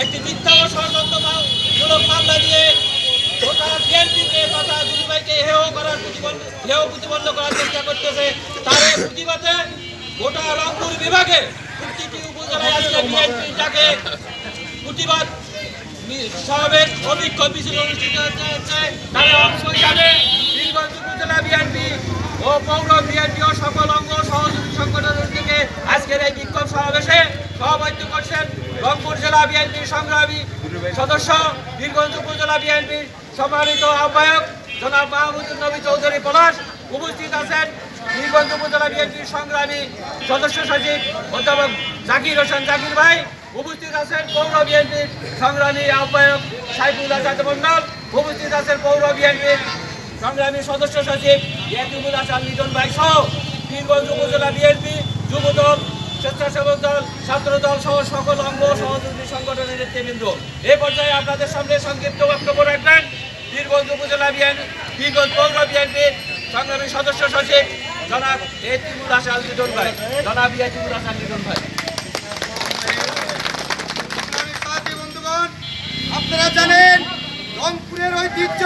একটি মিথ্যা ও ষড়যন্ত্রমূলক মামলা দিয়ে গোটা বিএনপিকে তথা দুলাভাইকে হেয় প্রতিপন্ন করার চেষ্টা করতেছে। তার এই প্রতিবাদে গোটা রংপুর বিভাগে প্রতিটি উপজেলায় আজকে বিএনপি ডাকে প্রতিবাদ সমাবেশ ও বিক্ষোভ মিছিল অনুষ্ঠিত হচ্ছে। তার অংশ হিসাবে বীরগঞ্জ উপজেলা বিএনপি ও পৌর বিএনপি ও সকল অঙ্গ সহযোগী সংগঠনের থেকে আজকের এই বিক্ষোভ সমাবেশে সভাপতিত্ব করছেন রংপুর জেলা বিএনপির সংগ্রামী সদস্য, বীরগঞ্জ উপজেলা বিএনপির সম্মানিত আহ্বায়ক জনাব মাহমুদুর নবী চৌধুরী পলাশ। উপস্থিত আছেন বীরগঞ্জ উপজেলা বিএনপির সংগ্রামী সদস্য সচিব অধ্যাপক জাকির হোসেন জাকির ভাই। উপস্থিত আছেন পৌর বিএনপির সংগ্রামী আহ্বায়ক সাইফুল আজাদ মন্ডল। উপস্থিত আছেন পৌর বিএনপির সংগ্রামী সদস্য সচিব ইয়াতুমুল হাসান লিটন ভাই সহ বীরগঞ্জ উপজেলা বিএনপি, যুবদল, স্বেচ্ছাসেবক দল, ছাত্র দল সহ সকল অঙ্গ সহযোগী সংগঠনের নেতৃবৃন্দ। এই পর্যায়ে আপনাদের সামনে সংক্ষিপ্ত বক্তব্য রাখবেন বীরগঞ্জ উপজেলা বিএনপি, বীরগঞ্জ পৌর বিএনপির সংগ্রামী সদস্য সচিব জনাব ইয়াতুমুল হাসান লিটন ভাই। জনাব ইয়াতুমুল হাসান লিটন ভাই। আপনারা জানেন রংপুরের ঐতিহ্য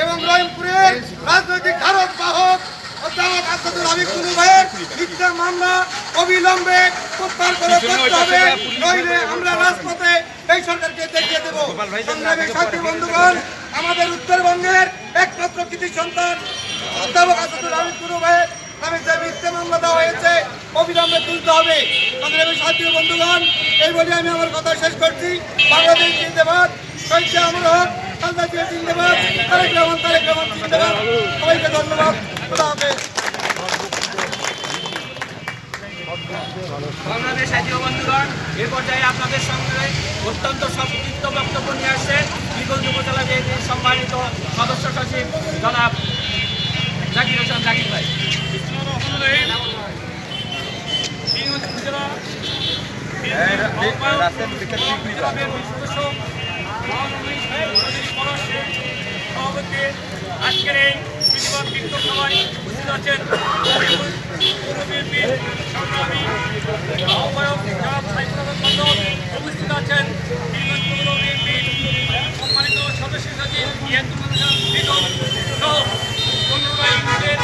এবং রংপুরের রাজনৈতিক ধারক বাহক অধ্যাপক আসাদুল হাবিব কুলু ভাইয়ের মিথ্যা মামলা অবিলম্বে প্রত্যাহার করতে হবে, নইলে আমরা রাজপথে এই সরকারকে দেখিয়ে দেব। সংগ্রামী সাথী বন্ধুগণ, আমাদের উত্তরবঙ্গের একমাত্র কৃতি সন্তান অধ্যাপক আসাদুল হাবিব কুলু ভাইয়ের নামে যে মিথ্যা মামলা দেওয়া হয়েছে অবিলম্বে তুলতে হবে। সংগ্রামী সাথী বন্ধুগণ, এই বলে আমি আমার কথা শেষ করছি। বাংলাদেশ জিন্দাবাদ, শহীদ আমর হক, খালেদা জিয়া জিন্দাবাদ, তারেক রহমান জিন্দাবাদ। সবাইকে ধন্যবাদ। খোদা হাফেজ। বাংলাদেশ জাতীয় বন্ধুগণ, এ পর্যায়ে আপনাদের সঙ্গে অত্যন্ত সংক্ষিপ্ত বক্তব্য নিয়ে আসছে বীরগঞ্জ উপজেলা বিএনপির সম্মানিত সদস্য সচিব জনাব জাকির হোসেন জাকির ভাই। আজকের এই প্রতিবাদ বিক্ষোভ সভায় উপস্থিত আছেন সংগ্রামী আহ্বায়ক জনাব সাইফুল আলম মন্ডল। উপস্থিত আছেন বীরগঞ্জ পৌর বিএনপির সম্মানিত সদস্য সচিব ইয়াতুমুল হাসান লিটন সহ ইউনিটের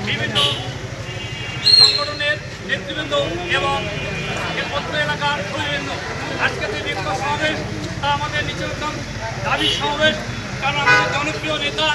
বিভিন্ন সংগঠনের নেতৃবৃন্দ এবং অত্র এলাকার কর্মীবৃন্দ। আজকে যে বিক্ষোভ সমাবেশ তা আমাদের নিচের দাবি সমাবেশ, কারণ আমাদের জনপ্রিয় নেতা